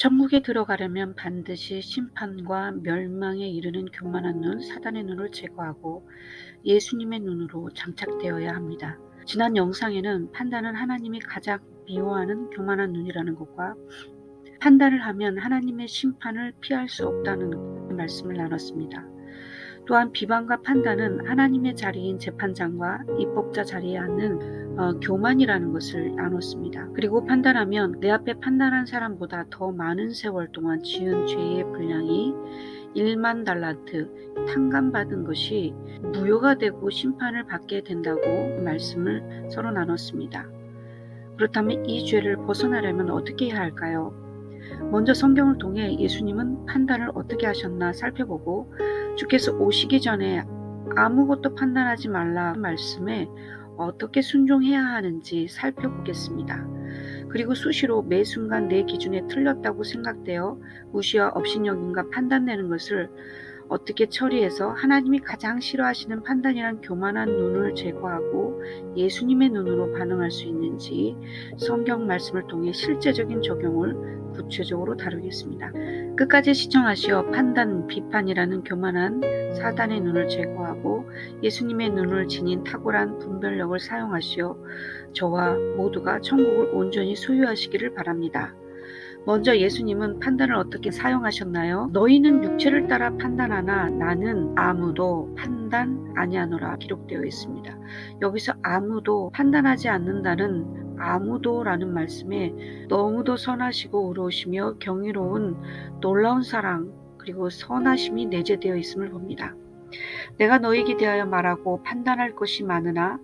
천국에 들어가려면 반드시 심판과 멸망에 이르는 교만한 눈, 사단의 눈을 제거하고 예수님의 눈으로 장착되어야 합니다. 지난 영상에는 판단은 하나님이 가장 미워하는 교만한 눈이라는 것과 판단을 하면 하나님의 심판을 피할 수 없다는 말씀을 나눴습니다. 또한 비방과 판단은 하나님의 자리인 재판장과 입법자 자리에 앉는 교만이라는 것을 나눴습니다. 그리고 판단하면 내 앞에 판단한 사람보다 더 많은 세월 동안 지은 죄의 분량이 1만 달란트 탕감받은 것이 무효가 되고 심판을 받게 된다고 말씀을 서로 나눴습니다. 그렇다면 이 죄를 벗어나려면 어떻게 해야 할까요? 먼저 성경을 통해 예수님은 판단을 어떻게 하셨나 살펴보고 주께서 오시기 전에 아무것도 판단하지 말라 말씀에 어떻게 순종해야 하는지 살펴보겠습니다. 그리고 수시로 매 순간 내 기준에 틀렸다고 생각되어 무시와 업신여김과 판단되는 것을 어떻게 처리해서 하나님이 가장 싫어하시는 판단이란 교만한 눈을 제거하고 예수님의 눈으로 반응할 수 있는지 성경 말씀을 통해 실제적인 적용을 구체적으로 다루겠습니다. 끝까지 시청하시어 판단, 비판이라는 교만한 사단의 눈을 제거하고 예수님의 눈을 지닌 탁월한 분별력을 사용하시어 저와 모두가 천국을 온전히 소유하시기를 바랍니다. 먼저 예수님은 판단을 어떻게 사용하셨나요? 너희는 육체를 따라 판단하나 나는 아무도 판단 아니하노라 기록되어 있습니다. 여기서 아무도 판단하지 않는다는 아무도라는 말씀에 너무도 선하시고 의로우시며 경이로운 놀라운 사랑 그리고 선하심이 내재되어 있음을 봅니다. 내가 너에게 대하여 말하고 판단할 것이 많으나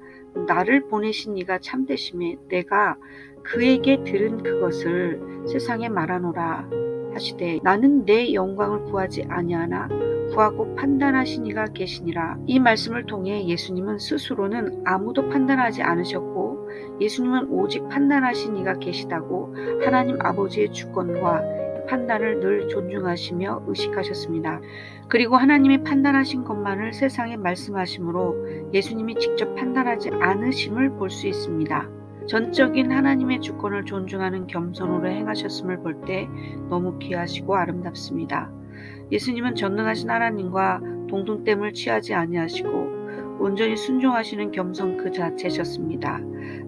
나를 보내신 이가 참되심에 내가 그에게 들은 그것을 세상에 말하노라 하시되 나는 내 영광을 구하지 아니하나 구하고 판단하신 이가 계시니라. 이 말씀을 통해 예수님은 스스로는 아무도 판단하지 않으셨고 예수님은 오직 판단하신 이가 계시다고 하나님 아버지의 주권과 판단을 늘 존중하시며 의식하셨습니다. 그리고 하나님이 판단하신 것만을 세상에 말씀하심으로 예수님이 직접 판단하지 않으심을 볼 수 있습니다. 전적인 하나님의 주권을 존중하는 겸손으로 행하셨음을 볼 때 너무 귀하시고 아름답습니다. 예수님은 전능하신 하나님과 동등됨을 취하지 아니하시고 온전히 순종하시는 겸손 그 자체셨습니다.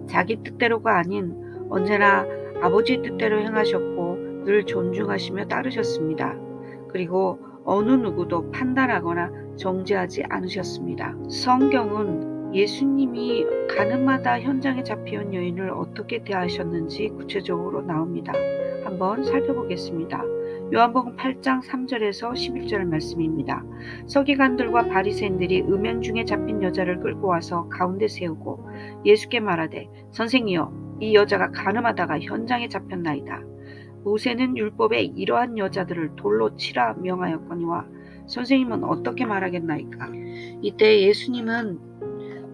자기 뜻대로가 아닌 언제나 아버지의 뜻대로 행하셨고 늘 존중하시며 따르셨습니다. 그리고 어느 누구도 판단하거나 정죄하지 않으셨습니다. 성경은 예수님이 가늠하다 현장에 잡혀온 여인을 어떻게 대하셨는지 구체적으로 나옵니다. 한번 살펴보겠습니다. 요한복음 8장 3절에서 11절 말씀입니다. 서기관들과 바리새인들이 음행 중에 잡힌 여자를 끌고 와서 가운데 세우고 예수께 말하되 선생이여 이 여자가 가늠하다가 현장에 잡혔나이다. 모세는 율법에 이러한 여자들을 돌로 치라 명하였거니와 선생님은 어떻게 말하겠나이까? 이때 예수님은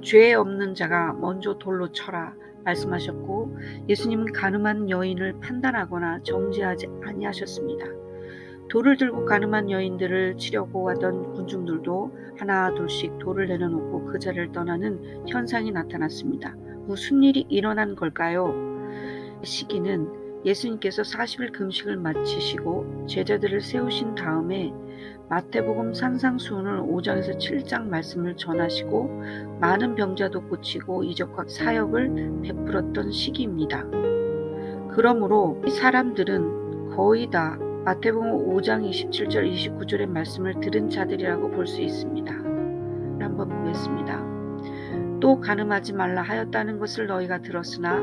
죄 없는 자가 먼저 돌로 쳐라 말씀하셨고 예수님은 가늠한 여인을 판단하거나 정죄하지 아니하셨습니다. 돌을 들고 가늠한 여인들을 치려고 하던 군중들도 하나 둘씩 돌을 내려놓고 그 자리를 떠나는 현상이 나타났습니다. 무슨 일이 일어난 걸까요? 시기는 예수님께서 40일 금식을 마치시고 제자들을 세우신 다음에 마태복음 산상수훈을 5장에서 7장 말씀을 전하시고 많은 병자도 고치고 이적과 사역을 베풀었던 시기입니다. 그러므로 이 사람들은 거의 다 마태복음 5장 27절 29절의 말씀을 들은 자들이라고 볼 수 있습니다. 한번 보겠습니다. 또 가늠하지 말라 하였다는 것을 너희가 들었으나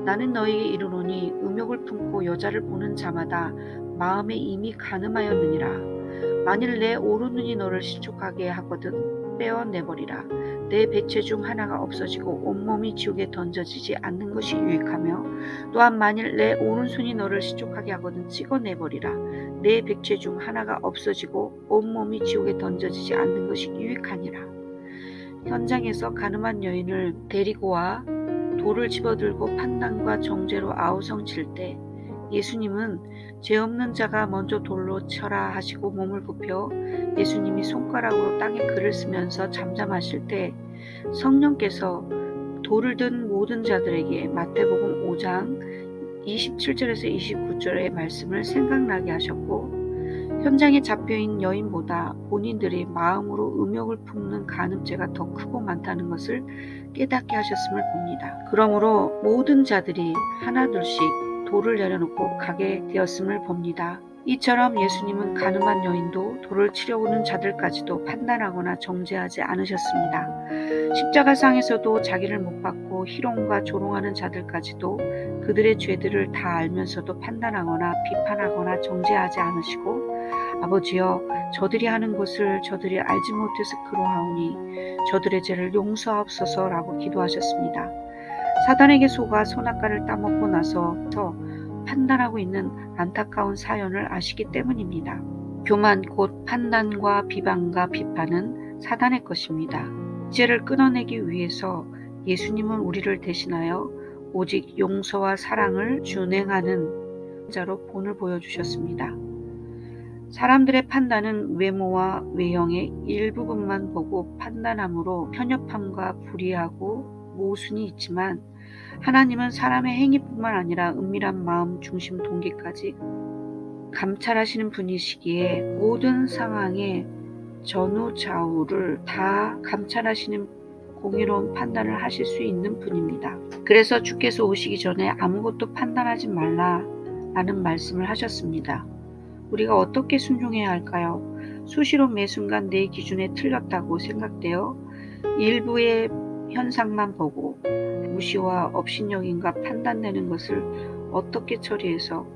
나는 너희에게 이르노니 음욕을 품고 여자를 보는 자마다 마음에 이미 가늠하였느니라. 만일 내 오른눈이 너를 실족하게 하거든 빼어내버리라. 내 백체 중 하나가 없어지고 온몸이 지옥에 던져지지 않는 것이 유익하며 또한 만일 내 오른손이 너를 실족하게 하거든 찍어내버리라. 내 백체 중 하나가 없어지고 온몸이 지옥에 던져지지 않는 것이 유익하니라. 현장에서 가늠한 여인을 데리고 와 돌을 집어들고 판단과 정죄로 아우성칠 때 예수님은 죄 없는 자가 먼저 돌로 쳐라 하시고 몸을 굽혀 예수님이 손가락으로 땅에 글을 쓰면서 잠잠하실 때 성령께서 돌을 든 모든 자들에게 마태복음 5장 27절에서 29절의 말씀을 생각나게 하셨고 현장에 잡혀있는 여인보다 본인들이 마음으로 음욕을 품는 간음죄가 더 크고 많다는 것을 깨닫게 하셨음을 봅니다. 그러므로 모든 자들이 하나둘씩 돌을 내려놓고 가게 되었음을 봅니다. 이처럼 예수님은 간음한 여인도 돌을 치려오는 자들까지도 판단하거나 정죄하지 않으셨습니다. 십자가상에서도 자기를 못 박고 희롱과 조롱하는 자들까지도 그들의 죄들을 다 알면서도 판단하거나 비판하거나 정죄하지 않으시고 아버지여 저들이 하는 것을 저들이 알지 못해서 그러하오니 저들의 죄를 용서하옵소서라고 기도하셨습니다. 사단에게 속아 선악과를 따먹고 나서 판단하고 있는 안타까운 사연을 아시기 때문입니다. 교만 곧 판단과 비방과 비판은 사단의 것입니다. 죄를 끊어내기 위해서 예수님은 우리를 대신하여 오직 용서와 사랑을 준행하는 자로 본을 보여주셨습니다. 사람들의 판단은 외모와 외형의 일부분만 보고 판단함으로 편협함과 불의하고 모순이 있지만 하나님은 사람의 행위뿐만 아니라 은밀한 마음 중심 동기까지 감찰하시는 분이시기에 모든 상황의 전후좌우를 다 감찰하시는 공의로운 판단을 하실 수 있는 분입니다. 그래서 주께서 오시기 전에 아무것도 판단하지 말라라는 말씀을 하셨습니다. 우리가 어떻게 순종해야 할까요? 수시로 매 순간 내 기준에 틀렸다고 생각되어 일부의 현상만 보고 무시와 업신여김과 판단되는 것을 어떻게 처리해서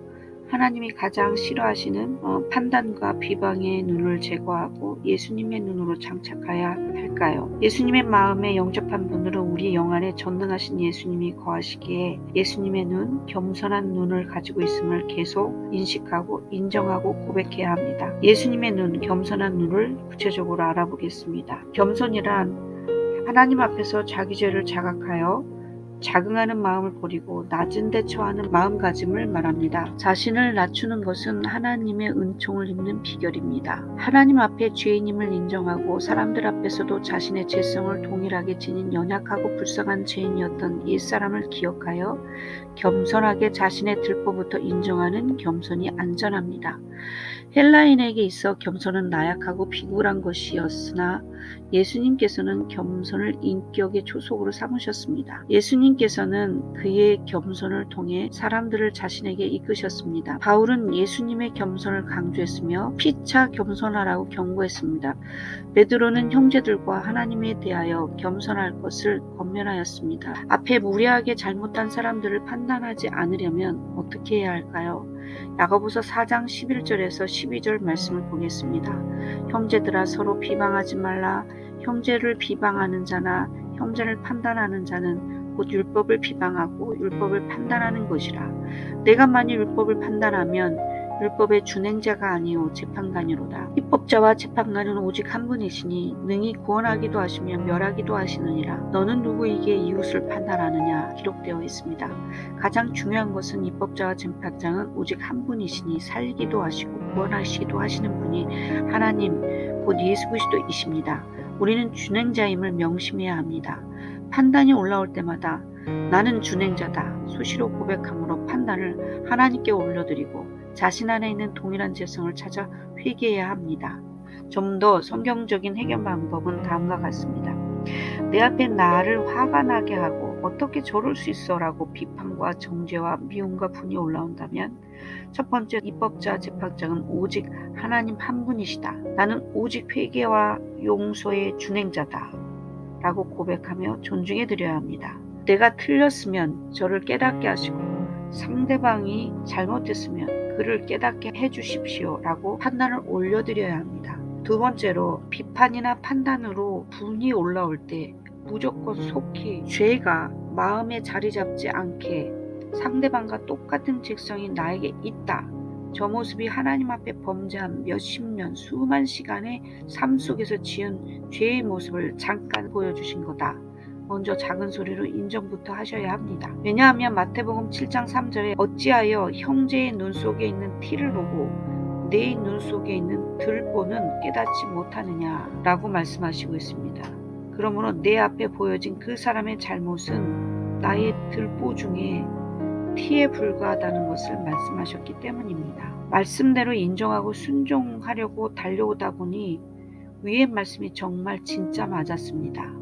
하나님이 가장 싫어하시는 판단과 비방의 눈을 제거하고 예수님의 눈으로 장착해야 할까요? 예수님의 마음에 영접한 분들은 우리 영안에 전능하신 예수님이 거하시기에 예수님의 눈, 겸손한 눈을 가지고 있음을 계속 인식하고 인정하고 고백해야 합니다. 예수님의 눈, 겸손한 눈을 구체적으로 알아보겠습니다. 겸손이란 하나님 앞에서 자기 죄를 자각하여 자긍하는 마음을 버리고 낮은 데 처하는 마음가짐을 말합니다. 자신을 낮추는 것은 하나님의 은총을 입는 비결입니다. 하나님 앞에 죄인임을 인정하고 사람들 앞에서도 자신의 죄성을 동일하게 지닌 연약하고 불쌍한 죄인이었던 옛사람을 기억하여 겸손하게 자신의 들보부터 인정하는 겸손이 안전합니다. 헬라인에게 있어 겸손은 나약하고 비굴한 것이었으나 예수님께서는 겸손을 인격의 초석으로 삼으셨습니다. 예수님께서는 그의 겸손을 통해 사람들을 자신에게 이끄셨습니다. 바울은 예수님의 겸손을 강조했으며 피차 겸손하라고 경고했습니다. 베드로는 형제들과 하나님에 대하여 겸손할 것을 권면하였습니다. 앞에 무례하게 잘못한 사람들을 판단하지 않으려면 어떻게 해야 할까요? 야고보서 4장 11절에서 12절 말씀을 보겠습니다. 형제들아 서로 비방하지 말라. 형제를 비방하는 자나 형제를 판단하는 자는 곧 율법을 비방하고 율법을 판단하는 것이라. 내가 만일 율법을 판단하면 율법의 준행자가 아니요 재판관이로다. 입법자와 재판관은 오직 한 분이시니 능히 구원하기도 하시며 멸하기도 하시느니라. 너는 누구에게 이웃을 판단하느냐 기록되어 있습니다. 가장 중요한 것은 입법자와 재판장은 오직 한 분이시니 살기도 하시고 구원하시기도 하시는 분이 하나님 곧 예수 그리스도이십니다. 우리는 준행자임을 명심해야 합니다. 판단이 올라올 때마다 나는 준행자다 수시로 고백함으로 판단을 하나님께 올려드리고 자신 안에 있는 동일한 죄성을 찾아 회개해야 합니다. 좀 더 성경적인 해결 방법은 다음과 같습니다. 내 앞에 나를 화가 나게 하고 어떻게 저럴 수 있어 라고 비판과 정죄와 미움과 분이 올라온다면 첫 번째, 입법자 재판장은 오직 하나님 한 분이시다. 나는 오직 회개와 용서의 준행자다 라고 고백하며 존중해 드려야 합니다. 내가 틀렸으면 저를 깨닫게 하시고 상대방이 잘못했으면 그를 깨닫게 해주십시오 라고 판단을 올려드려야 합니다. 두 번째로 비판이나 판단으로 분이 올라올 때 무조건 속히 죄가 마음에 자리 잡지 않게 상대방과 똑같은 책성이 나에게 있다. 저 모습이 하나님 앞에 범죄한 몇십 년 수만 시간의 삶 속에서 지은 죄의 모습을 잠깐 보여주신 거다. 먼저 작은 소리로 인정부터 하셔야 합니다. 왜냐하면 마태복음 7장 3절에 어찌하여 형제의 눈 속에 있는 티를 보고 내 눈 속에 있는 들보는 깨닫지 못하느냐 라고 말씀하시고 있습니다. 그러므로 내 앞에 보여진 그 사람의 잘못은 나의 들보 중에 티에 불과하다는 것을 말씀하셨기 때문입니다. 말씀대로 인정하고 순종하려고 달려오다 보니 위의 말씀이 정말 진짜 맞았습니다.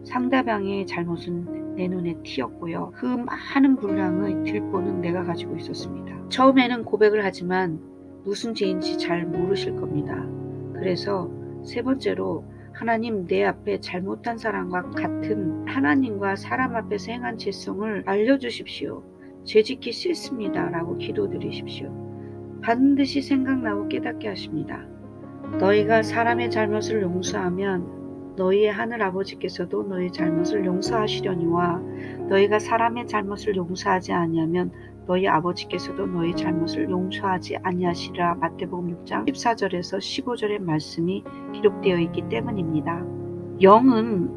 상대방의 잘못은 내 눈에 튀었고요. 그 많은 분량의 뒷본은 내가 가지고 있었습니다. 처음에는 고백을 하지만 무슨 죄인지 잘 모르실 겁니다. 그래서 세 번째로 하나님, 내 앞에 잘못한 사람과 같은 하나님과 사람 앞에서 행한 죄성을 알려주십시오. 죄짓기 싫습니다. 라고 기도드리십시오. 반드시 생각나고 깨닫게 하십니다. 너희가 사람의 잘못을 용서하면 너희의 하늘 아버지께서도 너희 잘못을 용서하시려니와 너희가 사람의 잘못을 용서하지 아니하면 너희 아버지께서도 너희 잘못을 용서하지 아니하시리라. 마태복음 6장 14절에서 15절의 말씀이 기록되어 있기 때문입니다. 영은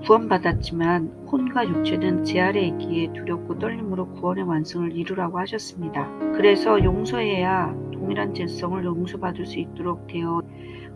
구원받았지만 혼과 육체는 제 아래에 있기에 두렵고 떨림으로 구원의 완성을 이루라고 하셨습니다. 그래서 용서해야 동일한 죄성을 용서받을 수 있도록 되어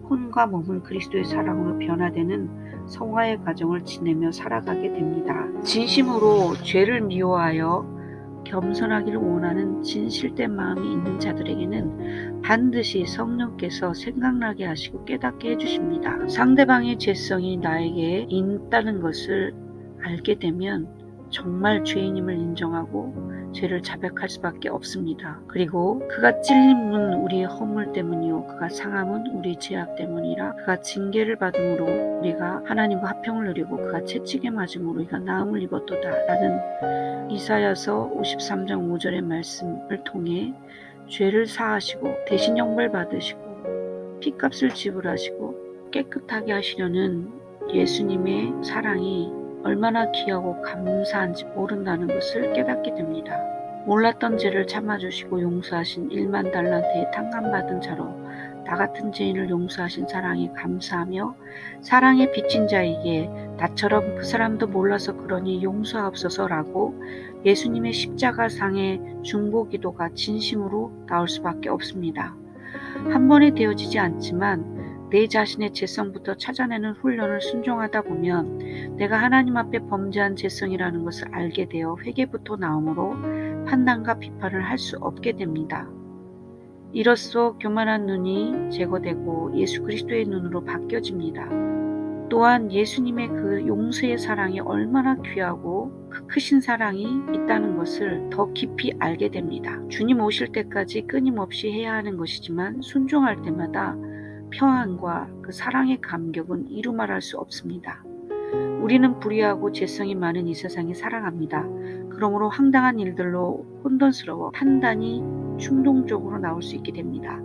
혼과 몸은 그리스도의 사랑으로 변화되는 성화의 과정을 지내며 살아가게 됩니다. 진심으로 죄를 미워하여 겸손하기를 원하는 진실된 마음이 있는 자들에게는 반드시 성령께서 생각나게 하시고 깨닫게 해주십니다. 상대방의 죄성이 나에게 있다는 것을 알게 되면 정말 죄인임을 인정하고 죄를 자백할 수밖에 없습니다. 그리고 그가 찔림은 우리의 허물 때문이요 그가 상함은 우리 죄악 때문이라. 그가 징계를 받음으로 우리가 하나님과 화평을 누리고 그가 채찍에 맞음으로 우리가 나음을 입었도다 라는 이사야서 53장 5절의 말씀을 통해 죄를 사하시고 대신 형벌 받으시고 피값을 지불하시고 깨끗하게 하시려는 예수님의 사랑이 얼마나 귀하고 감사한지 모른다는 것을 깨닫게 됩니다. 몰랐던 죄를 참아주시고 용서하신 1만 달란트에 탕감받은 자로 나 같은 죄인을 용서하신 사랑에 감사하며 사랑에 빚진 자에게 나처럼 그 사람도 몰라서 그러니 용서하옵소서라고 예수님의 십자가상의 중보기도가 진심으로 나올 수밖에 없습니다. 한 번에 되어지지 않지만 내 자신의 죄성부터 찾아내는 훈련을 순종하다 보면 내가 하나님 앞에 범죄한 죄성이라는 것을 알게 되어 회개부터 나오므로 판단과 비판을 할 수 없게 됩니다. 이로써 교만한 눈이 제거되고 예수 그리스도의 눈으로 바뀌어집니다. 또한 예수님의 그 용서의 사랑이 얼마나 귀하고 그 크신 사랑이 있다는 것을 더 깊이 알게 됩니다. 주님 오실 때까지 끊임없이 해야 하는 것이지만 순종할 때마다 평안과 그 사랑의 감격은 이루 말할 수 없습니다. 우리는 불의하고 죄성이 많은 이 세상에 살아갑니다. 그러므로 황당한 일들로 혼돈스러워 판단이 충동적으로 나올 수 있게 됩니다.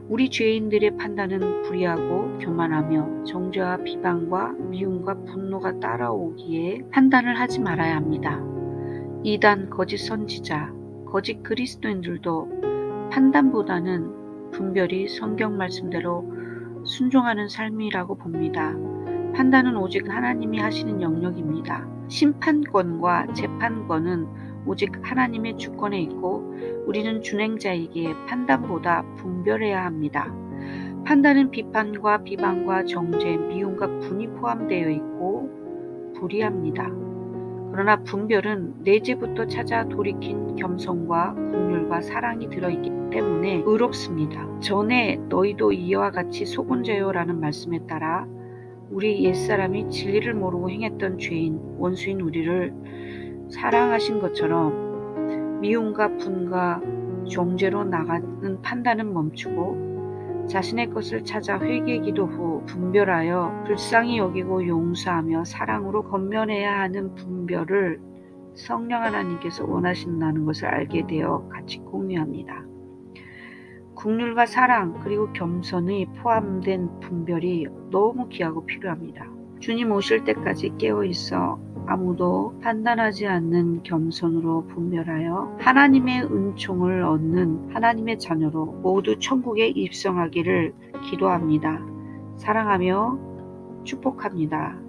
우리 죄인들의 판단은 불의하고 교만하며 정죄와 비방과 미움과 분노가 따라오기에 판단을 하지 말아야 합니다. 이단 거짓 선지자, 거짓 그리스도인들도 판단보다는 분별이 성경 말씀대로 순종하는 삶이라고 봅니다. 판단은 오직 하나님이 하시는 영역입니다. 심판권과 재판권은 오직 하나님의 주권에 있고 우리는 준행자이기에 판단보다 분별해야 합니다. 판단은 비판과 비방과 정죄, 미움과 분이 포함되어 있고 불의합니다. 그러나 분별은 내재부터 찾아 돌이킨 겸손과 긍휼과 사랑이 들어있기 때문에 의롭습니다. 전에 너희도 이와 같이 속은 자요라는 말씀에 따라 우리 옛사람이 진리를 모르고 행했던 죄인, 원수인 우리를 사랑하신 것처럼 미움과 분과 정죄로 나가는 판단은 멈추고 자신의 것을 찾아 회개 기도 후 분별하여 불쌍히 여기고 용서하며 사랑으로 건면해야 하는 분별을 성령 하나님께서 원하신다는 것을 알게 되어 같이 공유합니다. 긍휼과 사랑 그리고 겸손이 포함된 분별이 너무 귀하고 필요합니다. 주님 오실 때까지 깨어있어 아무도 판단하지 않는 겸손으로 분별하여 하나님의 은총을 얻는 하나님의 자녀로 모두 천국에 입성하기를 기도합니다. 사랑하며 축복합니다.